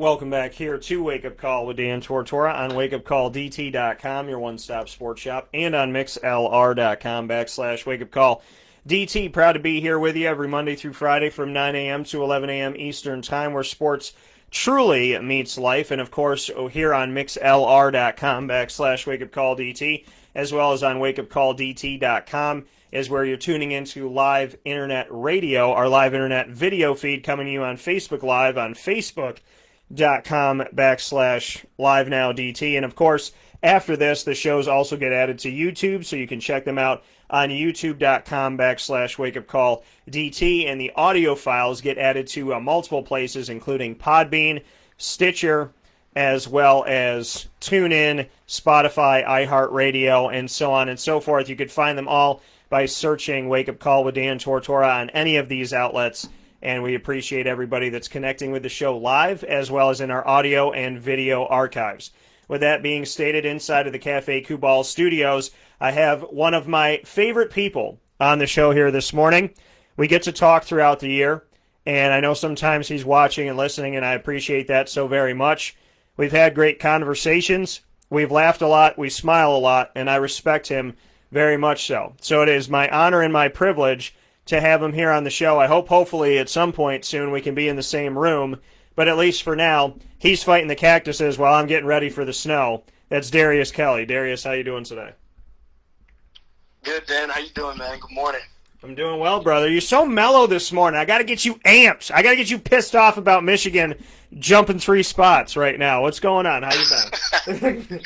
Welcome back here to Wake Up Call with Dan Tortora on WakeUpCallDT.com, your one-stop sports shop, and on MixLR.com/WakeUpCallDT. Proud to be here with you every Monday through Friday from 9 a.m. to 11 a.m. Eastern Time, where sports truly meets life. And, of course, here on MixLR.com/WakeUpCallDT, as well as on WakeUpCallDT.com, is where you're tuning into live internet radio, our live internet video feed coming to you on Facebook Live on Facebook.com/LiveNowDT. And of course, after this, the shows also get added to YouTube, so you can check them out on YouTube.com/WakeUpCallDT. And the audio files get added to multiple places, including Podbean, Stitcher, as well as TuneIn, Spotify, iHeartRadio, and so on and so forth. You could find them all by searching Wake Up Call with Dan Tortora on any of these outlets. And we appreciate everybody that's connecting with the show live, as well as in our audio and video archives. With that being stated, inside of the Cafe Kubal studios, I have one of my favorite people on the show here this morning. We get to talk throughout the year, and I know sometimes he's watching and listening, and I appreciate that so very much. We've had great conversations. We've laughed a lot. We smile a lot, and I respect him very much so. So it is my honor and my privilege to have him here on the show. I hope hopefully at some point soon we can be in the same room, but at least for now, he's fighting the cactuses while I'm getting ready for the snow. That's Darius Kelly. Darius, how you doing today? Good, Dan. How you doing, man? Good morning. I'm doing well, brother. You're so mellow this morning. I got to get you amped. I got to get you pissed off about Michigan jumping 3 spots right now. What's going on? How you been?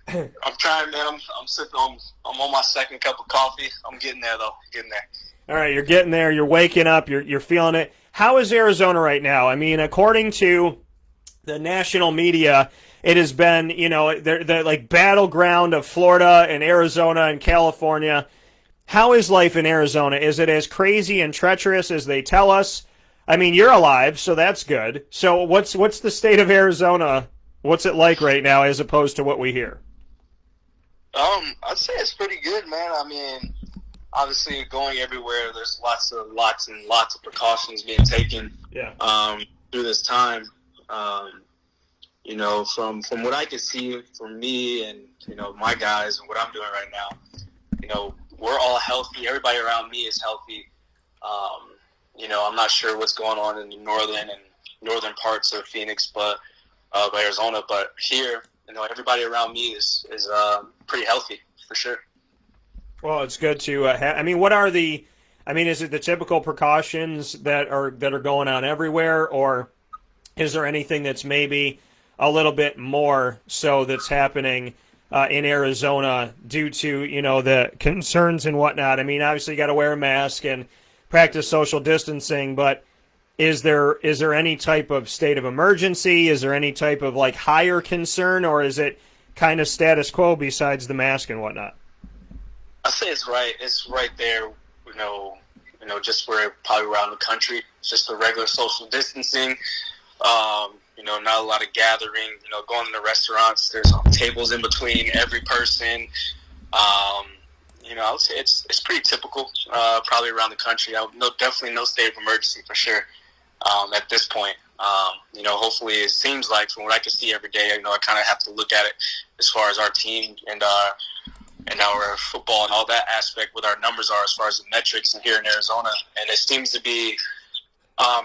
I'm trying, man. I'm sipping. I'm on my second cup of coffee. I'm getting there, though. Getting there. All right, you're getting there. You're waking up. You're feeling it. How is Arizona right now? I mean, according to the national media, it has been, the like battleground of Florida and Arizona and California. How is life in Arizona? Is it as crazy and treacherous as they tell us? I mean, you're alive, so that's good. So what's the state of Arizona? What's it like right now as opposed to what we hear? I'd say it's pretty good, man. I mean, obviously going everywhere, there's lots and lots of precautions being taken. Yeah. Through this time. From what I can see from me and, my guys and what I'm doing right now, we're all healthy. Everybody around me is healthy. I'm not sure what's going on in the northern parts of Phoenix, but Arizona, but here, everybody around me is pretty healthy for sure. Well, it's good to have. I mean, is it the typical precautions that are going on everywhere, or is there anything that's maybe a little bit more so that's happening in Arizona due to, the concerns and whatnot? I mean, obviously you got to wear a mask and practice social distancing, but is there any type of state of emergency? Is there any type of higher concern, or is it kind of status quo besides the mask and whatnot? I say it's right. It's right there. Just where probably around the country. It's just a regular social distancing. Not a lot of gathering. Going to the restaurants. There's tables in between every person. I would say it's pretty typical. Probably around the country. Definitely no state of emergency for sure. At this point, hopefully it seems like from what I can see every day, I kind of have to look at it as far as our team and our football and all that aspect, what our numbers are as far as the metrics here in Arizona. And it seems to be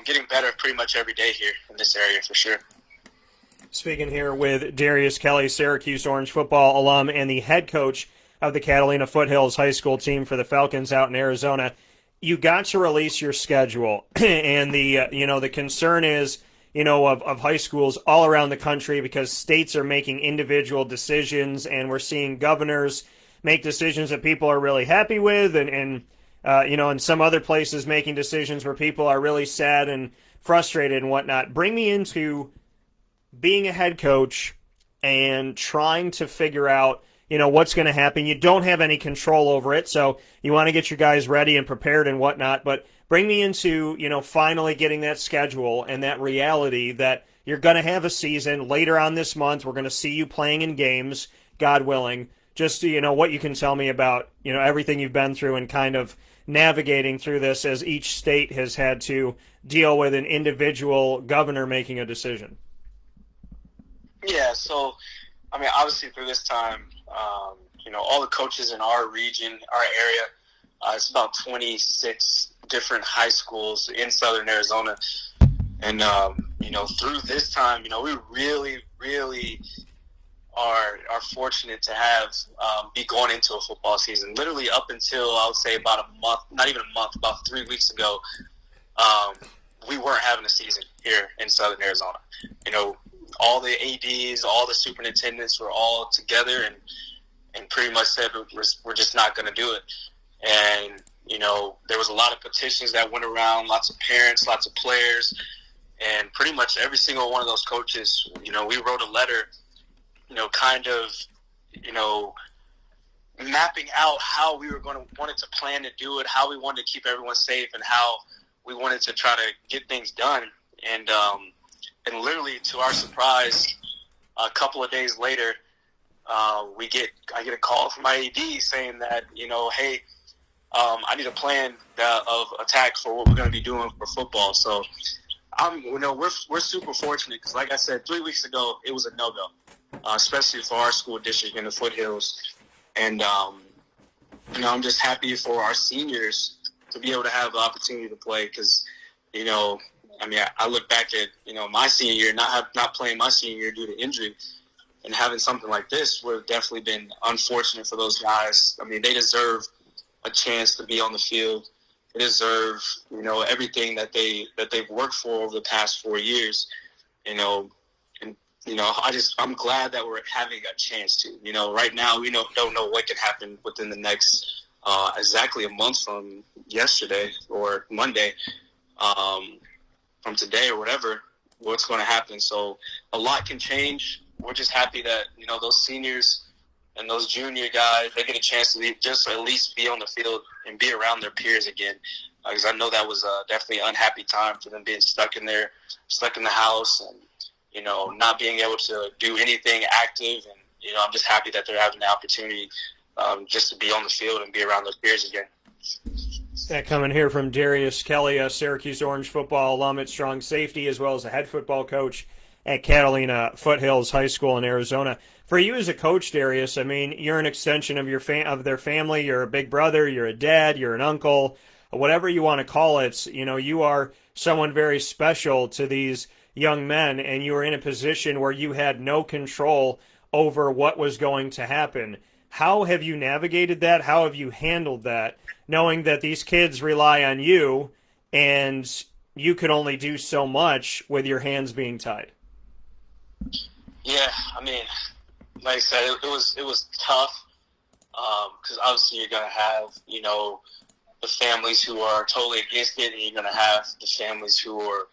getting better pretty much every day here in this area for sure. Speaking here with Darius Kelly, Syracuse Orange Football alum and the head coach of the Catalina Foothills high school team for the Falcons out in Arizona. You got to release your schedule, and the concern is, of high schools all around the country because states are making individual decisions, and we're seeing governors make decisions that people are really happy with, and in some other places making decisions where people are really sad and frustrated and whatnot. Bring me into being a head coach and trying to figure out, what's going to happen. You don't have any control over it, so you want to get your guys ready and prepared and whatnot, but bring me into, finally getting that schedule and that reality that you're going to have a season later on this month. We're going to see you playing in games, God willing. Just, what you can tell me about, everything you've been through and kind of navigating through this as each state has had to deal with an individual governor making a decision. Yeah, so, I mean, obviously through this time, all the coaches in our region, our area, it's about 26 different high schools in southern Arizona. And, through this time, we really, really are fortunate to have be going into a football season. Literally up until, I would say, about a month, not even a month, about 3 weeks ago, we weren't having a season here in southern Arizona. All the ADs, all the superintendents were all together and pretty much said we're just not going to do it. And, there was a lot of petitions that went around, lots of parents, lots of players, and pretty much every single one of those coaches, we wrote a letter, kind of, mapping out how we were wanted to plan to do it, how we wanted to keep everyone safe, and how we wanted to try to get things done. And literally, to our surprise, a couple of days later, I get a call from my AD saying that, hey, I need a plan of attack for what we're going to be doing for football. So, we're super fortunate because, like I said, 3 weeks ago, it was a no-go, especially for our school district in the Foothills. And, I'm just happy for our seniors to be able to have the opportunity to play because, I look back at, my senior year, not playing my senior year due to injury, and having something like this would have definitely been unfortunate for those guys. I mean, they deserve a chance to be on the field. They deserve, everything that they've worked for over the past 4 years, and, I'm glad that we're having a chance to. Right now we don't know what can happen within the next exactly a month from yesterday or Monday, from today or whatever, what's going to happen. So a lot can change. We're just happy that, those seniors and those junior guys, they get a chance to just at least be on the field and be around their peers again. Because I know that was definitely an unhappy time for them being stuck in the house and, not being able to do anything active. And, I'm just happy that they're having the opportunity just to be on the field and be around their peers again. That coming here from Darius Kelly, a Syracuse Orange Football alum at strong safety, as well as a head football coach at Catalina Foothills High School in Arizona. For you as a coach, Darius, I mean, you're an extension of of their family. You're a big brother. You're a dad. You're an uncle. Whatever you want to call it, you are someone very special to these young men, and you were in a position where you had no control over what was going to happen. How have you navigated that? How have you handled that, knowing that these kids rely on you and you could only do so much with your hands being tied? Yeah, I mean, like I said, it was tough because obviously you're gonna have the families who are totally against it, and you're gonna have the families who are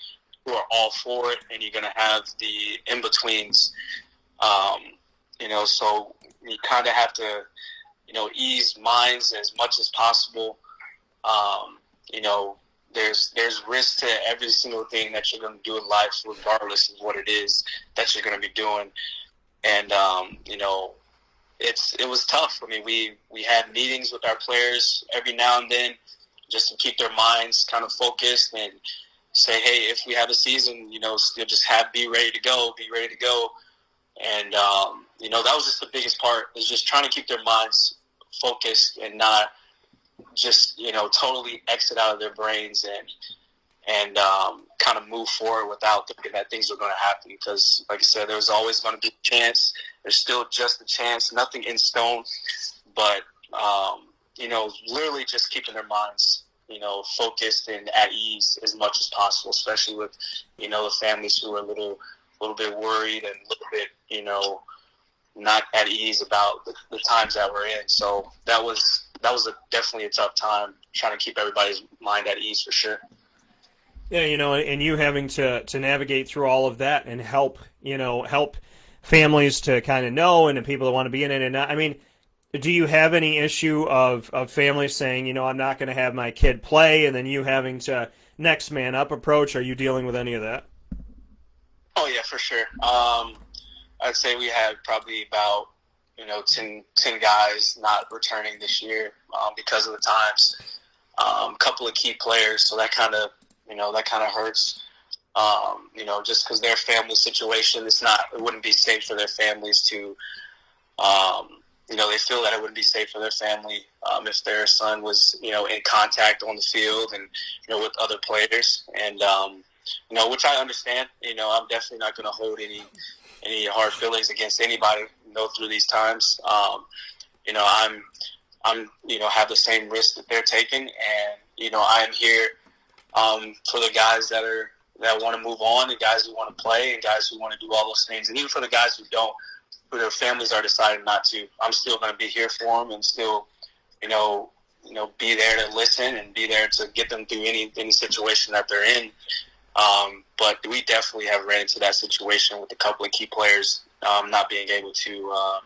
all for it, and you're gonna have the in betweens. So you kind of have to ease minds as much as possible. There's risk to every single thing that you're going to do in life, regardless of what it is that you're going to be doing. And, it was tough. I mean, we had meetings with our players every now and then just to keep their minds kind of focused and say, hey, if we have a season, still just be ready to go. And, that was just the biggest part, is just trying to keep their minds focused and not just, totally exit out of their brains and kind of move forward without thinking that things are going to happen. Because, like I said, there's always going to be a chance. There's still just a chance, nothing in stone. But, literally just keeping their minds, focused and at ease as much as possible, especially with, the families who are a little bit worried and a little bit, not at ease about the times that we're in. So that was definitely a tough time, trying to keep everybody's mind at ease for sure. Yeah, and you having to navigate through all of that and help families to kind of know, and the people that want to be in it. And I mean, do you have any issue of families saying, I'm not going to have my kid play, and then you having to next man up approach? Are you dealing with any of that? Oh yeah, for sure. I'd say we had probably about 10 guys not returning this year because of the times. A couple of key players, so that kind of hurts. Just because their family situation, it wouldn't be safe for their families to, they feel that it wouldn't be safe for their family if their son was, in contact on the field and, with other players. And, which I understand. I'm definitely not going to hold any hard feelings against anybody, through these times. I'm have the same risk that they're taking, and, I am here for the guys that want to move on, and guys who want to play, and guys who want to do all those things. And even for the guys who don't, who their families are deciding not to, I'm still going to be here for them and still, be there to listen and be there to get them through any situation that they're in. But we definitely have ran into that situation with a couple of key players not being able to,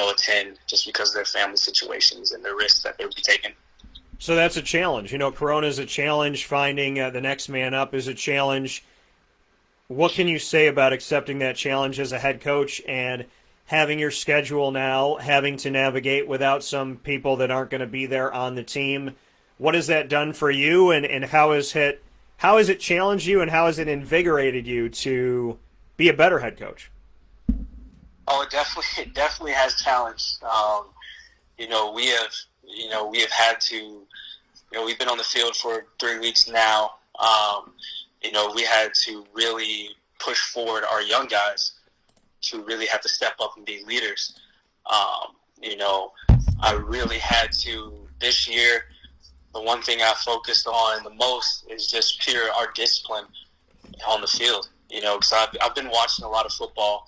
attend just because of their family situations and the risks that they'll be taking. So that's a challenge. Corona is a challenge. Finding the next man up is a challenge. What can you say about accepting that challenge as a head coach and having your schedule now, having to navigate without some people that aren't going to be there on the team? What has that done for you, and how has it challenged you, and how has it invigorated you to be a better head coach? Oh, it definitely has challenged. We have had to, we've been on the field for 3 weeks now. We had to really push forward our young guys to really have to step up and be leaders. I really had to, this year, the one thing I focused on the most is just pure our discipline on the field. Because I've been watching a lot of football,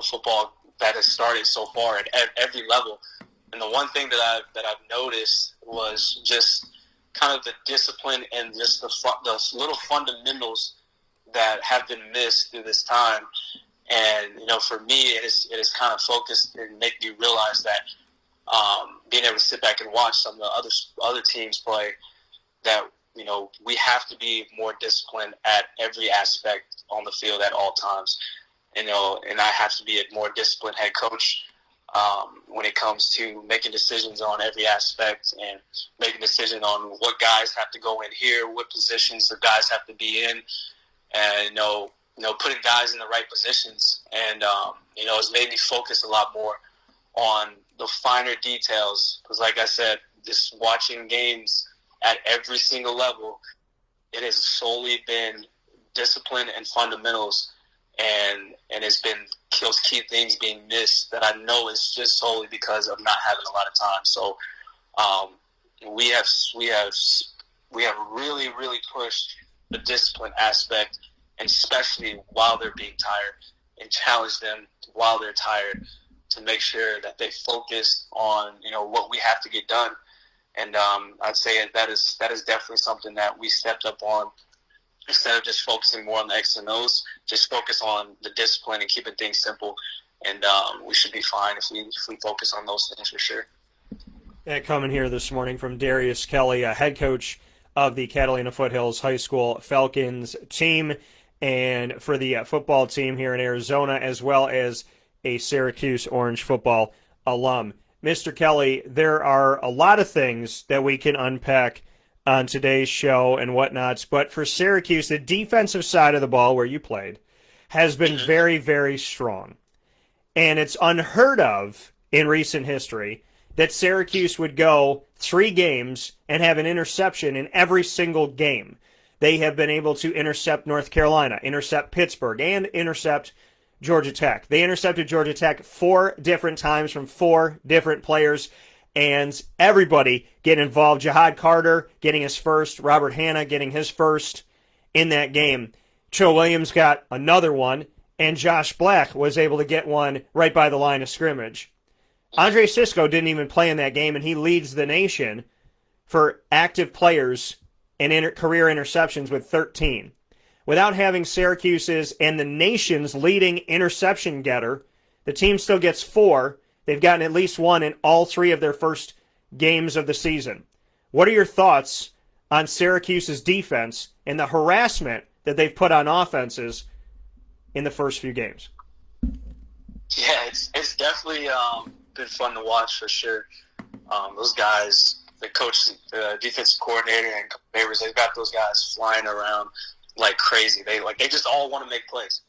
football that has started so far at every level. And the one thing that I've noticed was just kind of the discipline and just the little fundamentals that have been missed through this time. And, for me, it is kind of focused and make me realize that being able to sit back and watch some of the other teams play, that, we have to be more disciplined at every aspect on the field at all times. And I have to be a more disciplined head coach when it comes to making decisions on every aspect and making decisions on what guys have to go in here, what positions the guys have to be in, and, putting guys in the right positions. And, it's made me focus a lot more on the finer details. Because like I said, just watching games at every single level, it has solely been discipline and fundamentals. And it's been those key things being missed that I know is just solely because of not having a lot of time. So we have really, really pushed the discipline aspect, and especially while they're being tired, and challenge them while they're tired to make sure that they focus on what we have to get done. And I'd say that is definitely something that we stepped up on. Instead of just focusing more on the X and O's, just focus on the discipline and keeping things simple. And we should be fine if we focus on those things for sure. Coming here this morning from Darius Kelly, a head coach of the Catalina Foothills High School Falcons team, and for the football team here in Arizona, as well as a Syracuse Orange Football alum. Mr. Kelly, there are a lot of things that we can unpack on today's show and whatnots, but for Syracuse, the defensive side of the ball where you played has been very, very strong. And it's unheard of in recent history that Syracuse would go 3 games and have an interception in every single game. They have been able to intercept North Carolina, intercept Pittsburgh, and intercept Georgia Tech. They intercepted Georgia Tech 4 different times from 4 different players, and everybody getting involved. Jihad Carter getting his first, Robert Hanna getting his first in that game. Cho Williams got another one, and Josh Black was able to get one right by the line of scrimmage. Andre Sisco didn't even play in that game, and he leads the nation for active players and career interceptions with 13. Without having Syracuse's and the nation's leading interception getter, the team still gets 4. They've gotten at least 1 in all 3 of their first games of the season. What are your thoughts on Syracuse's defense and the harassment that they've put on offenses in the first few games? Yeah, it's definitely been fun to watch for sure. Those guys, the coach, the defensive coordinator, and Favors, they've got those guys flying around like crazy. They just all want to make plays.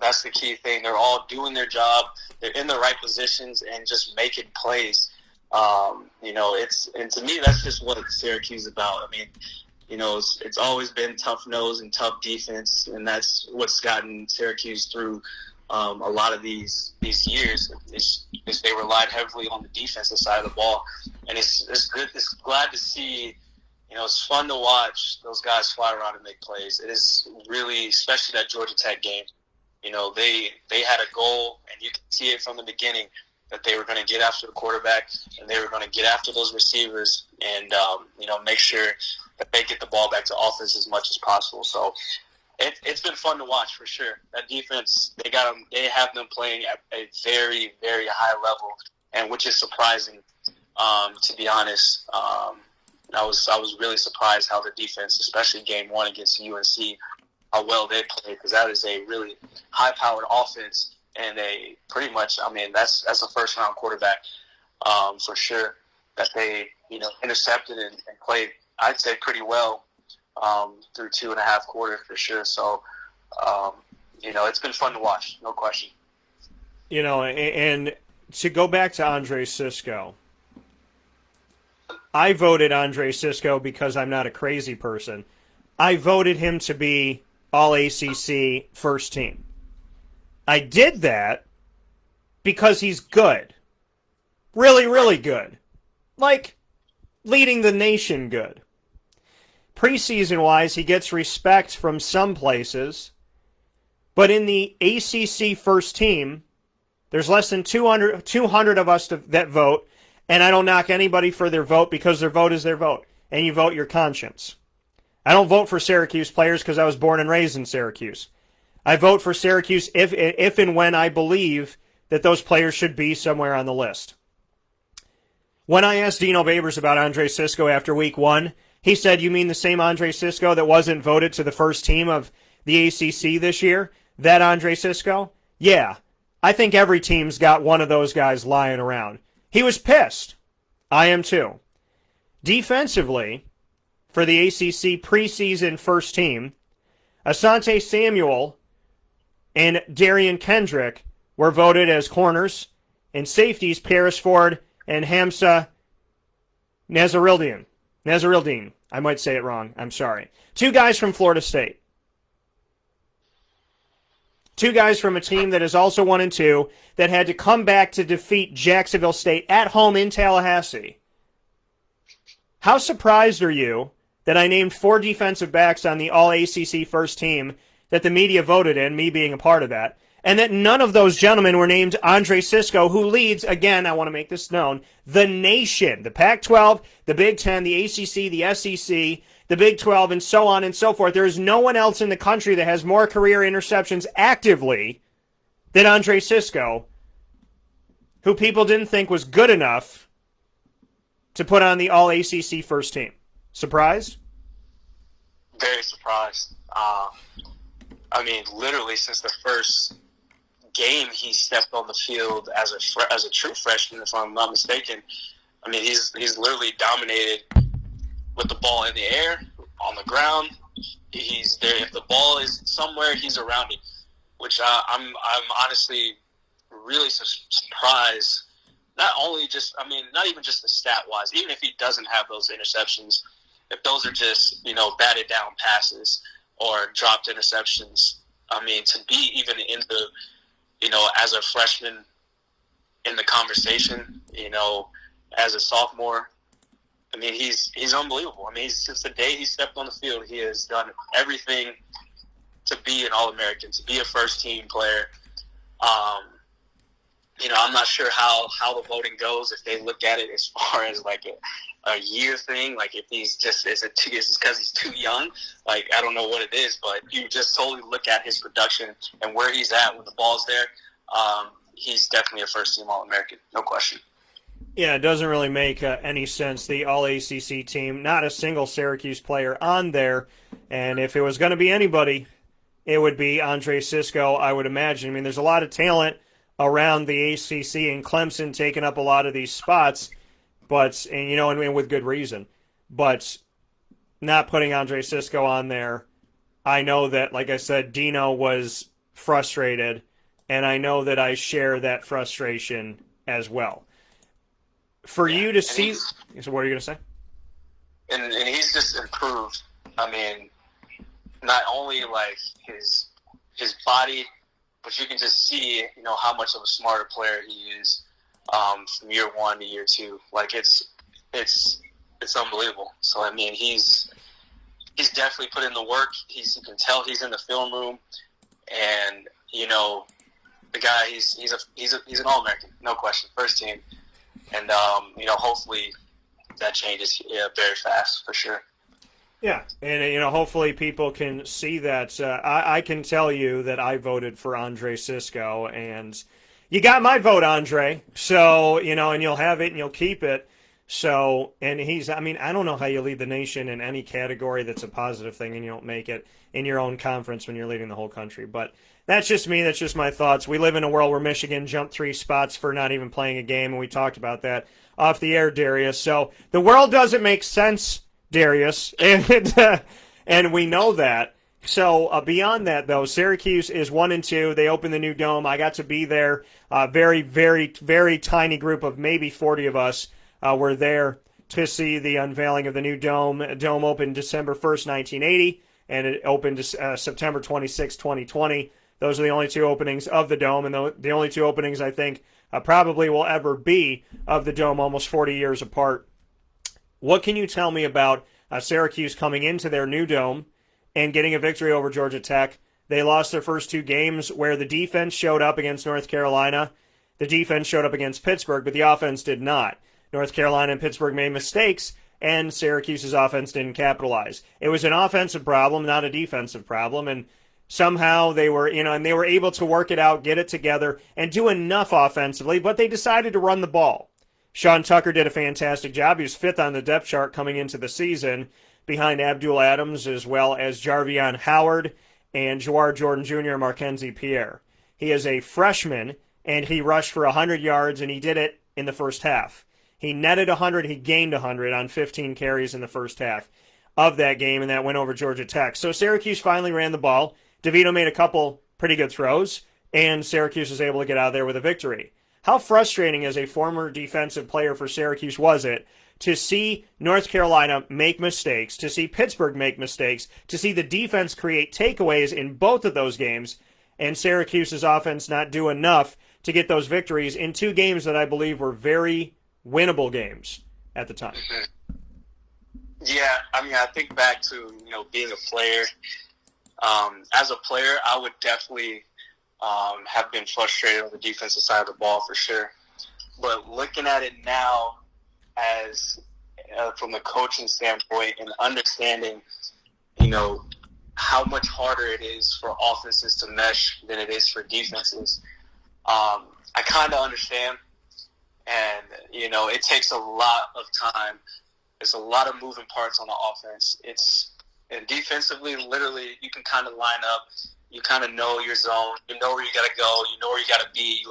That's the key thing. They're all doing their job. They're in the right positions and just making plays. And to me, that's just what Syracuse is about. I mean, it's always been tough nose and tough defense, and that's what's gotten Syracuse through a lot of these years. Is they relied heavily on the defensive side of the ball, and it's good. It's glad to see. It's fun to watch those guys fly around and make plays. It is really, especially that Georgia Tech game. They had a goal, and you can see it from the beginning that they were going to get after the quarterback and they were going to get after those receivers and make sure that they get the ball back to offense as much as possible. So it's been fun to watch for sure. That defense, they have them playing at a very, very high level, and which is surprising, to be honest. I was really surprised how the defense, especially game one against UNC, how well they played, because that is a really high-powered offense, and they pretty much, that's a first-round quarterback for sure that they intercepted and played, I'd say, pretty well through 2.5 quarters for sure. So it's been fun to watch, no question. And to go back to Andre Cisco, I voted Andre Cisco because I'm not a crazy person. I voted him to be All-ACC first team. I did that because he's good. Really, really good. Like, leading the nation good. Preseason-wise, he gets respect from some places, but in the ACC first team, there's less than 200 of us that vote, and I don't knock anybody for their vote because their vote is their vote, and you vote your conscience. I don't vote for Syracuse players because I was born and raised in Syracuse. I vote for Syracuse if and when I believe that those players should be somewhere on the list. When I asked Dino Babers about Andre Cisco after week one, he said, "You mean the same Andre Cisco that wasn't voted to the first team of the ACC this year? That Andre Cisco?" Yeah, I think every team's got one of those guys lying around. He was pissed. I am too. Defensively, for the ACC preseason first team, Asante Samuel and Darian Kendrick were voted as corners, and safeties Paris Ford and Hamza Nazarildine. I might say it wrong. I'm sorry. 2 guys from Florida State. 2 guys from a team that is also 1-2 that had to come back to defeat Jacksonville State at home in Tallahassee. How surprised are you that I named 4 defensive backs on the All-ACC first team that the media voted in, me being a part of that, and that none of those gentlemen were named Andre Cisco, who leads, again, I want to make this known, the nation, the Pac-12, the Big Ten, the ACC, the SEC, the Big 12, and so on and so forth. There is no one else in the country that has more career interceptions actively than Andre Cisco, who people didn't think was good enough to put on the All-ACC first team. Surprised? Very surprised. Literally since the first game he stepped on the field as a true freshman, if I'm not mistaken. He's literally dominated with the ball in the air, on the ground. He's there. If the ball is somewhere, he's around it, which I'm honestly really surprised. Not even just the stat-wise, even if he doesn't have those interceptions, if those are just, batted down passes or dropped interceptions, to be even in the, as a freshman in the conversation, as a sophomore, he's unbelievable. Since the day he stepped on the field, he has done everything to be an All-American, to be a first-team player. I'm not sure how the voting goes, if they look at it as far as like a year thing, like if he's just is it because he's too young, like I don't know what it is, but you just totally look at his production and where he's at when the ball's there. He's definitely a first-team All-American, no question. Yeah, it doesn't really make any sense. The All-ACC team, not a single Syracuse player on there, and if it was going to be anybody, it would be Andre Cisco, I would imagine. There's a lot of talent around the ACC and Clemson taking up a lot of these spots, but and with good reason. But not putting Andre Cisco on there, I know that, like I said, Dino was frustrated, and I know that I share that frustration as well. For you to see, so what are you going to say? And he's just improved. I mean, not only like his body, but you can just see, how much of a smarter player he is from year one to year two. Like it's unbelievable. So I mean, he's definitely put in the work. You can tell he's in the film room, and the guy he's an All-American, no question, first team, and hopefully that changes very fast for sure. Yeah, and hopefully people can see that. I can tell you that I voted for Andre Cisco, and you got my vote, Andre. So and you'll have it and you'll keep it. So, and I don't know how you lead the nation in any category that's a positive thing, and you don't make it in your own conference when you're leading the whole country. But that's just me. That's just my thoughts. We live in a world where Michigan jumped 3 spots for not even playing a game, and we talked about that off the air, Darius. So the world doesn't make sense, Darius, and we know that. So beyond that, though, Syracuse is 1-2. They opened the new dome. I got to be there. Very, very, very tiny group of maybe 40 of us were there to see the unveiling of the new dome. The dome opened December 1st, 1980, and it opened September 26, 2020. Those are the only 2 openings of the dome, and the only 2 openings I think probably will ever be of the dome, almost 40 years apart. What can you tell me about Syracuse coming into their new dome and getting a victory over Georgia Tech? They lost their first 2 games where the defense showed up against North Carolina. The defense showed up against Pittsburgh, but the offense did not. North Carolina and Pittsburgh made mistakes, and Syracuse's offense didn't capitalize. It was an offensive problem, not a defensive problem, and somehow they were, and they were able to work it out, get it together, and do enough offensively, but they decided to run the ball. Sean Tucker did a fantastic job. He was 5th on the depth chart coming into the season, behind Abdul Adams as well as Jarvion Howard and Jawar Jordan Jr. and Markenzie Pierre. He is a freshman, and he rushed for 100 yards, and he did it in the first half. He netted 100, he gained 100 on 15 carries in the first half of that game, and that went over Georgia Tech. So Syracuse finally ran the ball. DeVito made a couple pretty good throws, and Syracuse was able to get out of there with a victory. How frustrating as a former defensive player for Syracuse was it to see North Carolina make mistakes, to see Pittsburgh make mistakes, to see the defense create takeaways in both of those games, and Syracuse's offense not do enough to get those victories in 2 games that I believe were very winnable games at the time? Yeah, I think back to, being a player. As a player, I would definitely have been frustrated on the defensive side of the ball for sure. But looking at it now as from a coaching standpoint and understanding, how much harder it is for offenses to mesh than it is for defenses, I kind of understand. And, it takes a lot of time. There's a lot of moving parts on the offense. And defensively, literally, you can kind of line up. You kind of know your zone. You know where you got to go. You know where you got to be. You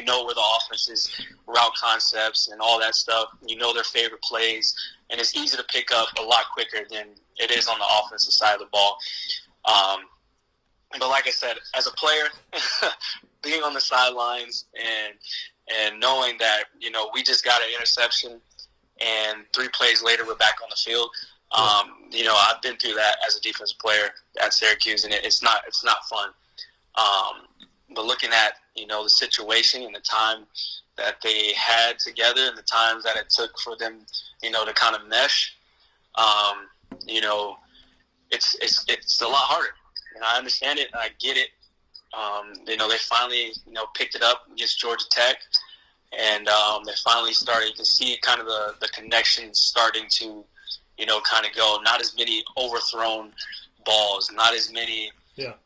know where the offense's route concepts and all that stuff. You know their favorite plays. And it's easy to pick up a lot quicker than it is on the offensive side of the ball. But like I said, as a player, being on the sidelines and knowing that, we just got an interception and 3 plays later we're back on the field. I've been through that as a defensive player at Syracuse, and it's not fun. But looking at, the situation and the time that they had together and the times that it took for them, to kind of mesh, it's a lot harder. And I understand it, and I get it. They finally, picked it up against Georgia Tech, and they finally started. You can see kind of the connections starting to, kind of go. Not as many overthrown balls, not as many, not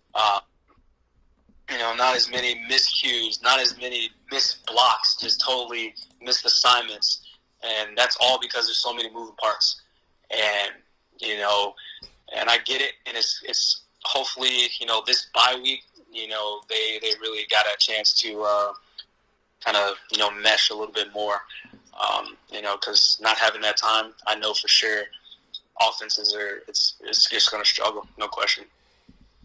as many miscues, not as many missed blocks, just totally missed assignments, and that's all because there's so many moving parts. And and I get it, and it's hopefully this bye week, they really got a chance to kind of mesh a little bit more. Because not having that time, I know for sure offenses it's just going to struggle, no question.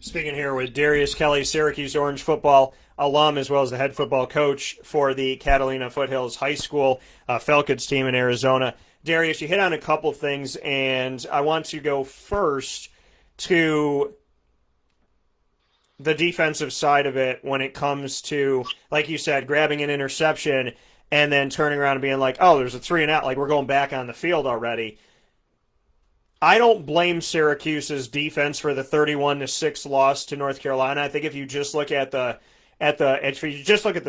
Speaking here with Darius Kelly, Syracuse Orange Football alum, as well as the head football coach for the Catalina Foothills High School Falcons team in Arizona. Darius, you hit on a couple things, and I want to go first to the defensive side of it when it comes to, like you said, grabbing an interception and then turning around and being like, oh, there's a 3-and-out, like we're going back on the field already. I don't blame Syracuse's defense for the 31-6 loss to North Carolina. I think if you just look at the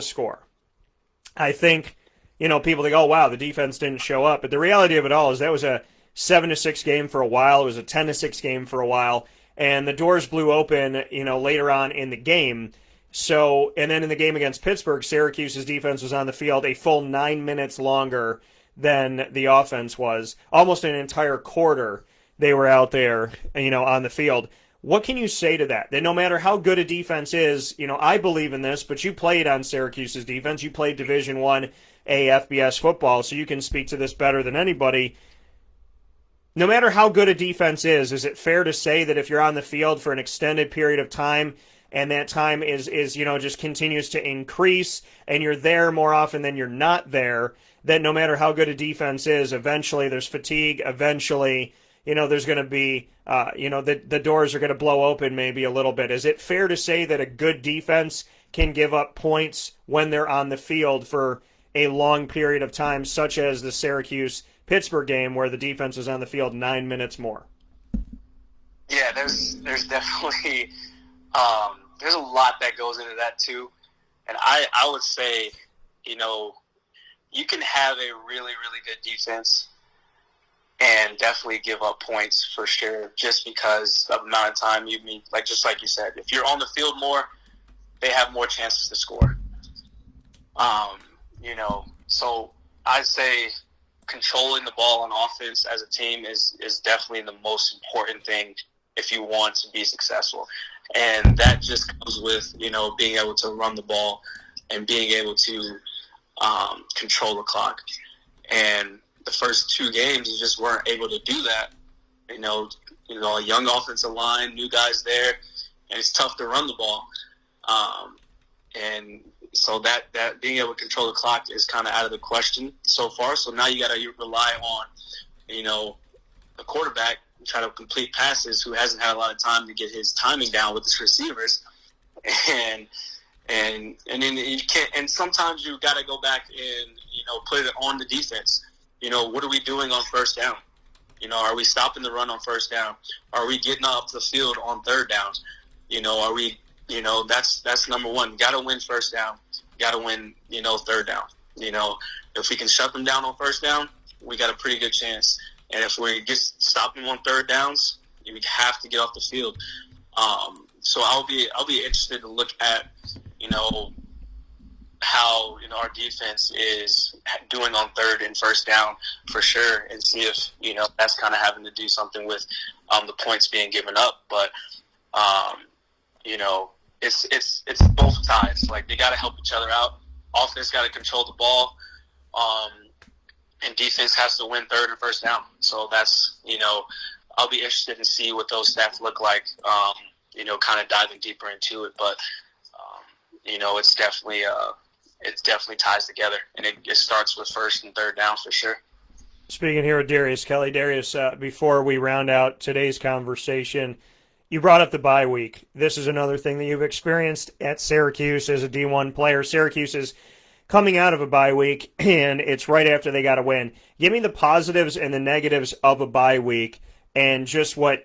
score, I think, people think, oh wow, the defense didn't show up. But the reality of it all is that was a 7-6 game for a while. It was a 10-6 game for a while, and the doors blew open, later on in the game. So, and then in the game against Pittsburgh, Syracuse's defense was on the field a full 9 minutes longer than the offense was, almost an entire quarter. They were out there, on the field. What can you say to that? That no matter how good a defense is, I believe in this, but you played on Syracuse's defense. You played Division I FBS football, so you can speak to this better than anybody. No matter how good a defense is it fair to say that if you're on the field for an extended period of time and that time is just continues to increase and you're there more often than you're not there, that no matter how good a defense is, eventually there's fatigue, eventually there's going to be, the doors are going to blow open maybe a little bit. Is it fair to say that a good defense can give up points when they're on the field for a long period of time, such as the Syracuse-Pittsburgh game where the defense was on the field 9 minutes more? Yeah, there's definitely there's a lot that goes into that too. And I would say, you can have a really, really good defense and definitely give up points for sure, just because of the amount of time just like you said, if you're on the field more, they have more chances to score. So I'd say controlling the ball on offense as a team is definitely the most important thing if you want to be successful. And that just comes with, being able to run the ball and being able to control the clock. And the first two games, you just weren't able to do that. A young offensive line, new guys there, and it's tough to run the ball. And so that being able to control the clock is kind of out of the question so far. So now you got to rely on, the quarterback try to complete passes who hasn't had a lot of time to get his timing down with his receivers. And then you can't, and sometimes you got to go back and, put it on the defense. What are we doing on first down? Are we stopping the run on first down? Are we getting up the field on third downs? Are we, that's number one. You got to win first down. You got to win, third down. If we can shut them down on first down, we got a pretty good chance. And if we just stop them on third downs, we have to get off the field. So I'll be interested to look at, how our defense is doing on third and first down for sure, and see if that's kind of having to do something with the points being given up. But it's both sides. Like, they got to help each other out. Offense got to control the ball, and defense has to win third and first down. So that's I'll be interested to see what those stats look like. Kind of diving deeper into it, but it's definitely ties together, and it starts with first and third down for sure. Speaking here with Darius Kelly. Darius, before we round out today's conversation, you brought up the bye week. This is another thing that you've experienced at Syracuse as a D1 player. Syracuse is coming out of a bye week, and it's right after they got a win. Give me the positives and the negatives of a bye week, and just what,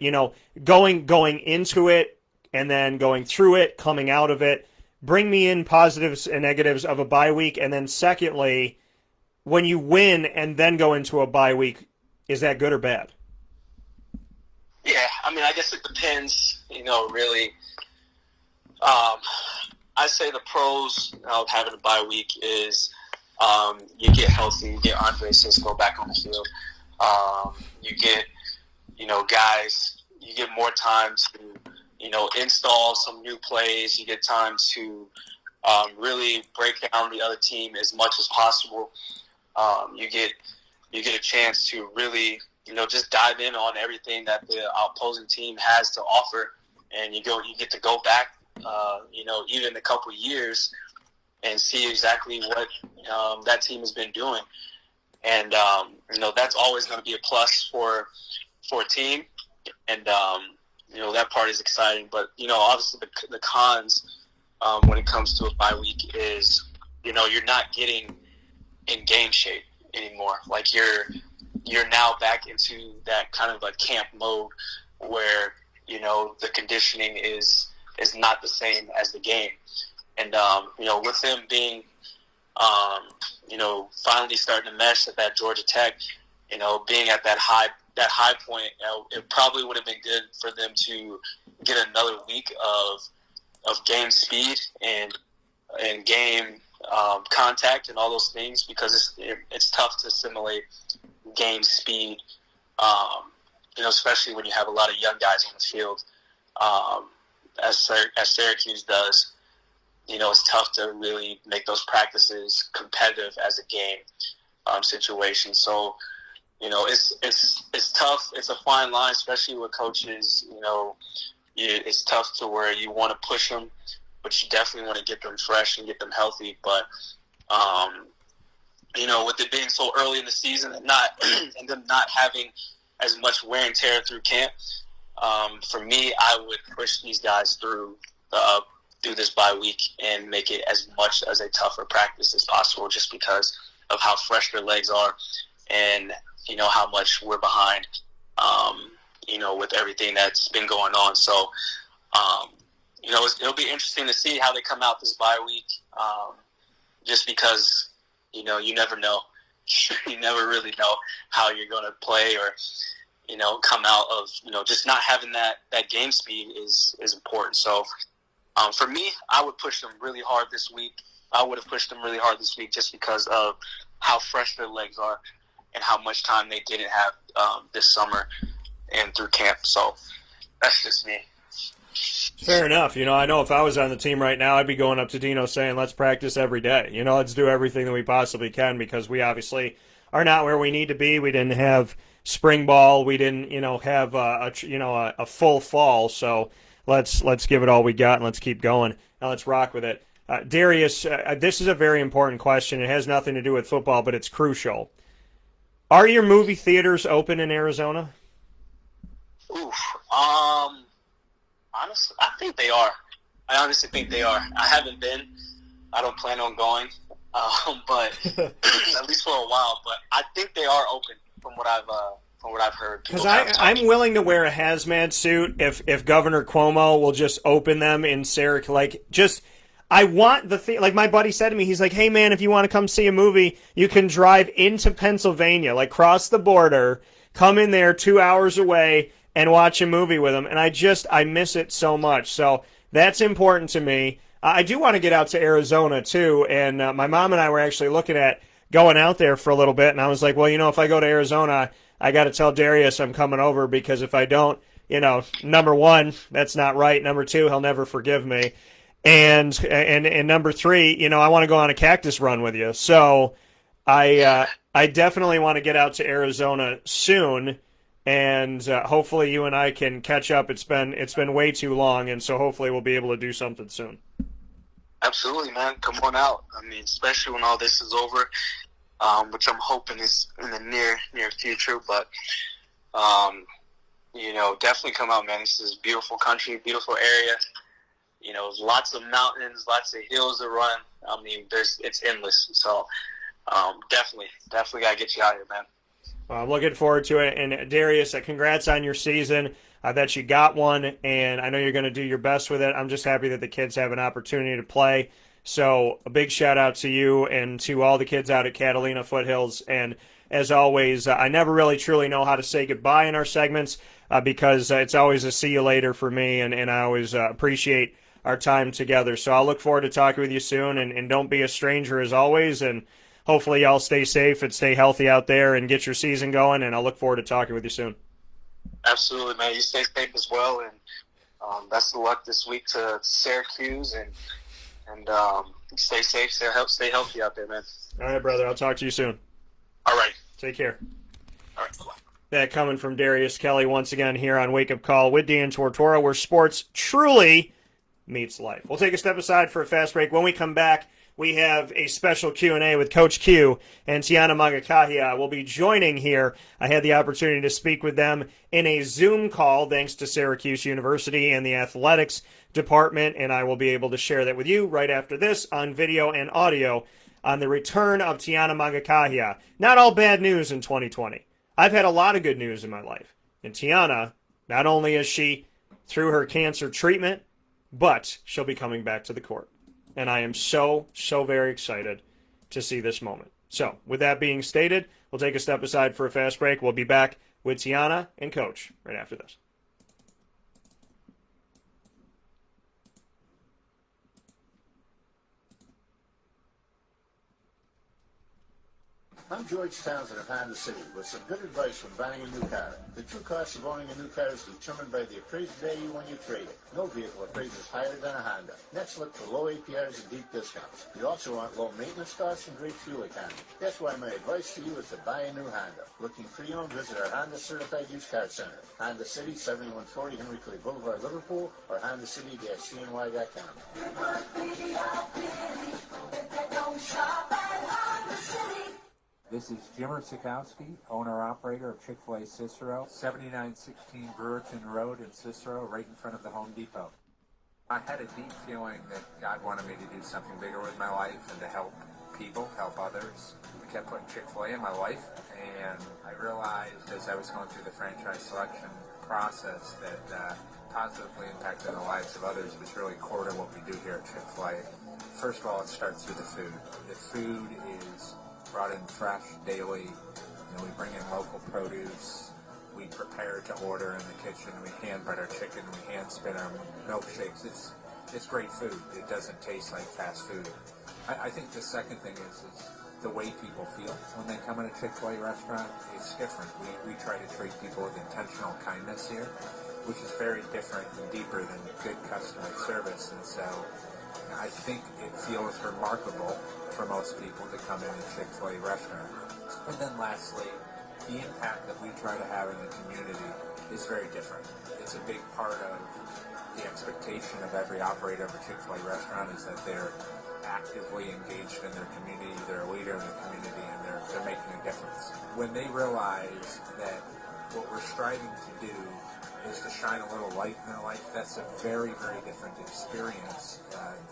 going into it and then going through it, coming out of it. Bring me in positives and negatives of a bye week. And then secondly, when you win and then go into a bye week, is that good or bad? Yeah, I guess it depends, really. I say the pros of having a bye week is you get healthy, you get Andre Cisco back on the field. You get, guys, you get more time to, install some new plays. You get time to really break down the other team as much as possible. You get a chance to really, just dive in on everything that the opposing team has to offer, and you get to go back, even a couple years and see exactly what that team has been doing, and that's always going to be a plus for a team, and that part is exciting. But obviously the cons when it comes to a bye week is you're not getting in game shape anymore. Like you're now back into that kind of a camp mode where the conditioning is not the same as the game, and with them being finally starting to mesh at that Georgia Tech, being at that high point, it probably would have been good for them to get another week of game speed and game contact and all those things, because it's tough to simulate game speed, especially when you have a lot of young guys on the field, as Syracuse does. It's tough to really make those practices competitive as a game situation. So, it's tough. It's a fine line, especially with coaches. It's tough to where you want to push them, but you definitely want to get them fresh and get them healthy. But, with it being so early in the season and and them not having as much wear and tear through camp, for me, I would push these guys through this bye week and make it as much as a tougher practice as possible, just because of how fresh their legs are and how much we're behind, with everything that's been going on. So, it'll be interesting to see how they come out this bye week, just because, you never know. You never really know how you're going to play or, come out of, just not having that game speed is important. So, for me, I would push them really hard this week. I would have pushed them really hard this week just because of how fresh their legs are and how much time they didn't have this summer and through camp. So that's just me. Fair enough. I know if I was on the team right now, I'd be going up to Dino saying, let's practice every day. Let's do everything that we possibly can, because we obviously are not where we need to be. We didn't have spring ball. We didn't, have a full fall. So let's give it all we got and let's keep going. Now let's rock with it. Darius, this is a very important question. It has nothing to do with football, but it's crucial. Are your movie theaters open in Arizona? Oof. Honestly, I think they are. I honestly think they are. I haven't been. I don't plan on going, but at least for a while. But I think they are open from what I've heard. Because I'm willing to wear a hazmat suit if Governor Cuomo will just open them in Syracuse. I want like my buddy said to me, he's like, hey man, if you want to come see a movie, you can drive into Pennsylvania, like cross the border, come in there 2 hours away and watch a movie with them. And I miss it so much. So that's important to me. I do want to get out to Arizona too. And my mom and I were actually looking at going out there for a little bit. And I was like, well, if I go to Arizona, I got to tell Darius I'm coming over, because if I don't, number one, that's not right. Number two, he'll never forgive me. And number three, I want to go on a cactus run with you. So I definitely want to get out to Arizona soon, and hopefully you and I can catch up. It's been way too long, and so hopefully we'll be able to do something soon. Absolutely, man. Come on out. I mean, especially when all this is over, which I'm hoping is in the near future. But definitely come out, man. This is a beautiful country, beautiful area. Lots of mountains, lots of hills to run. I mean, it's endless. So, definitely gotta get you out here, man. Well, I'm looking forward to it. And Darius, congrats on your season. I bet you got one, and I know you're going to do your best with it. I'm just happy that the kids have an opportunity to play. So, a big shout out to you and to all the kids out at Catalina Foothills. And as always, I never really truly know how to say goodbye in our segments because it's always a see you later for me, and I always appreciate our time together. So I'll look forward to talking with you soon, and don't be a stranger as always, and hopefully y'all stay safe and stay healthy out there and get your season going, and I'll look forward to talking with you soon. Absolutely, man. You stay safe as well, and best of luck this week to Syracuse, and stay safe, stay healthy out there, man. All right, brother. I'll talk to you soon. All right. Take care. All right. That coming from Darius Kelly once again here on Wake Up Call with Dan Tortora, where sports truly meets life. We'll take a step aside for a fast break. When we come back, we have a special Q&A with Coach Q and Tiana Magakahia will be joining here. I had the opportunity to speak with them in a Zoom call thanks to Syracuse University and the athletics department, and I will be able to share that with you right after this on video and audio on the return of Tiana Magakahia. Not all bad news in 2020. I've had a lot of good news in my life. And Tiana, not only is she through her cancer treatment, but she'll be coming back to the court. And I am so very excited to see this moment. So, with that being stated, we'll take a step aside for a fast break. We'll be back with Tiana and Coach right after this. I'm George Townsend of Honda City with some good advice when buying a new car. The true cost of owning a new car is determined by the appraised value when you trade it. No vehicle appraises higher than a Honda. Next, look for low APRs and deep discounts. You also want low maintenance costs and great fuel economy. That's why my advice to you is to buy a new Honda. Looking pre-owned, visit our Honda Certified Used Car Center. Honda City, 7140 Henry Clay Boulevard, Liverpool, or HondaCity-CNY.com. This is Jimmer Sikowski, owner-operator of Chick-fil-A Cicero, 7916 Brewerton Road in Cicero, right in front of the Home Depot. I had a deep feeling that God wanted me to do something bigger with my life and to help people, help others. I kept putting Chick-fil-A in my life, and I realized as I was going through the franchise selection process that positively impacting the lives of others was really core to what we do here at Chick-fil-A. First of all, it starts with the food. The food is brought in fresh daily. We bring in local produce. We prepare to order in the kitchen. We hand bread our chicken. We hand spin our milkshakes. It's great food. It doesn't taste like fast food. I think the second thing is the way people feel when they come in a Chick-fil-A restaurant. It's different. We try to treat people with intentional kindness here, which is very different and deeper than good customer service. And so I think it feels remarkable for most people to come in a Chick-fil-A restaurant. And then lastly, the impact that we try to have in the community is very different. It's a big part of the expectation of every operator of a Chick-fil-A restaurant is that they're actively engaged in their community, they're a leader in the community, and they're making a difference. When they realize that what we're striving to do is to shine a little light in their life, that's a very different experience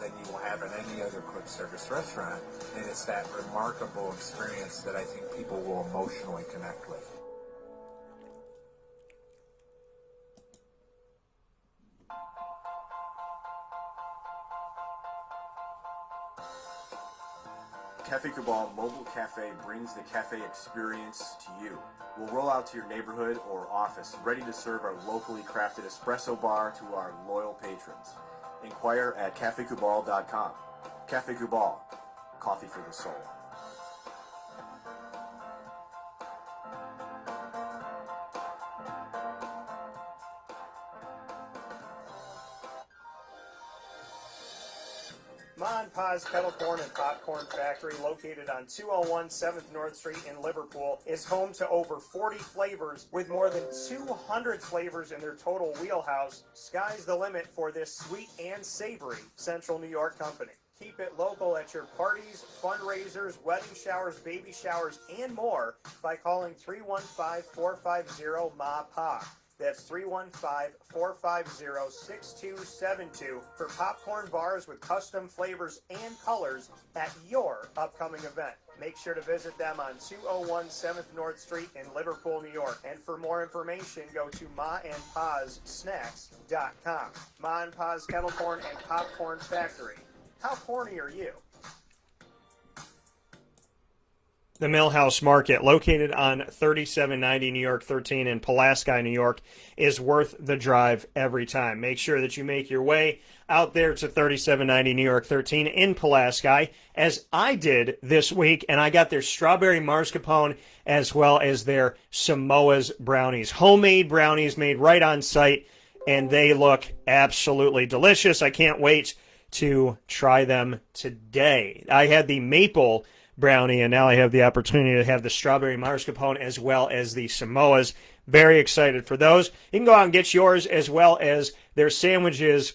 than you will have in any other quick service restaurant. And it's that remarkable experience that I think people will emotionally connect with. Cafe Cabal Mobile Cafe brings the cafe experience to you. We'll roll out to your neighborhood or office, ready to serve our locally crafted espresso bar to our loyal patrons. Inquire at cafecubal.com. Cafe Cabal, coffee for the soul. Ma and Pa's Kettle Corn and Popcorn Factory, located on 201 7th North Street in Liverpool, is home to over 40 flavors with more than 200 flavors in their total wheelhouse. Sky's the limit for this sweet and savory Central New York company. Keep it local at your parties, fundraisers, wedding showers, baby showers, and more by calling 315-450-MA-PA. That's 315-450-6272 for popcorn bars with custom flavors and colors at your upcoming event. Make sure to visit them on 201 7th North Street in Liverpool, New York. And for more information, go to maandpazsnacks.com. Ma and Pa's Kettle Corn and Popcorn Factory. How corny are you? The Millhouse Market, located on 3790 New York 13 in Pulaski, New York, is worth the drive every time. Make sure that you make your way out there to 3790 New York 13 in Pulaski, as I did this week, and I got their strawberry mascarpone as well as their Samoa's brownies. Homemade brownies made right on site, and they look absolutely delicious. I can't wait to try them today. I had the maple brownie, and now I have the opportunity to have the strawberry mascarpone as well as the Samoas. Very excited for those. You can go out and get yours as well as their sandwiches,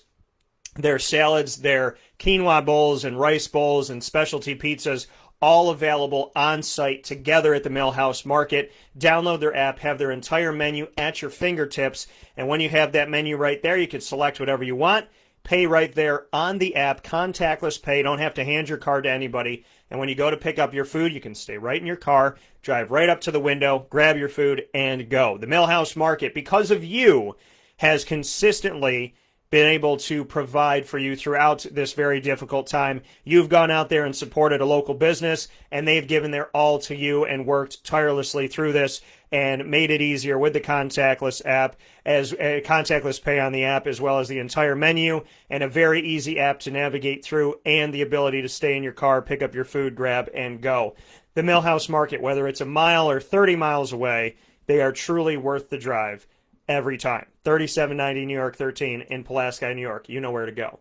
their salads, their quinoa bowls and rice bowls and specialty pizzas, all available on site together at the Millhouse Market. Download their app, have their entire menu at your fingertips, and when you have that menu right there, you can select whatever you want, pay right there on the app, contactless pay, don't have to hand your card to anybody, and when you go to pick up your food, you can stay right in your car, drive right up to the window, grab your food, and go. The Millhouse Market, because of you, has consistently been able to provide for you throughout this very difficult time. You've gone out there and supported a local business, and they've given their all to you and worked tirelessly through this and made it easier with the contactless app, as contactless pay on the app, as well as the entire menu, and a very easy app to navigate through, and the ability to stay in your car, pick up your food, grab, and go. The Millhouse Market, whether it's a mile or 30 miles away, they are truly worth the drive every time. 3790 New York 13 in Pulaski, New York. You know where to go.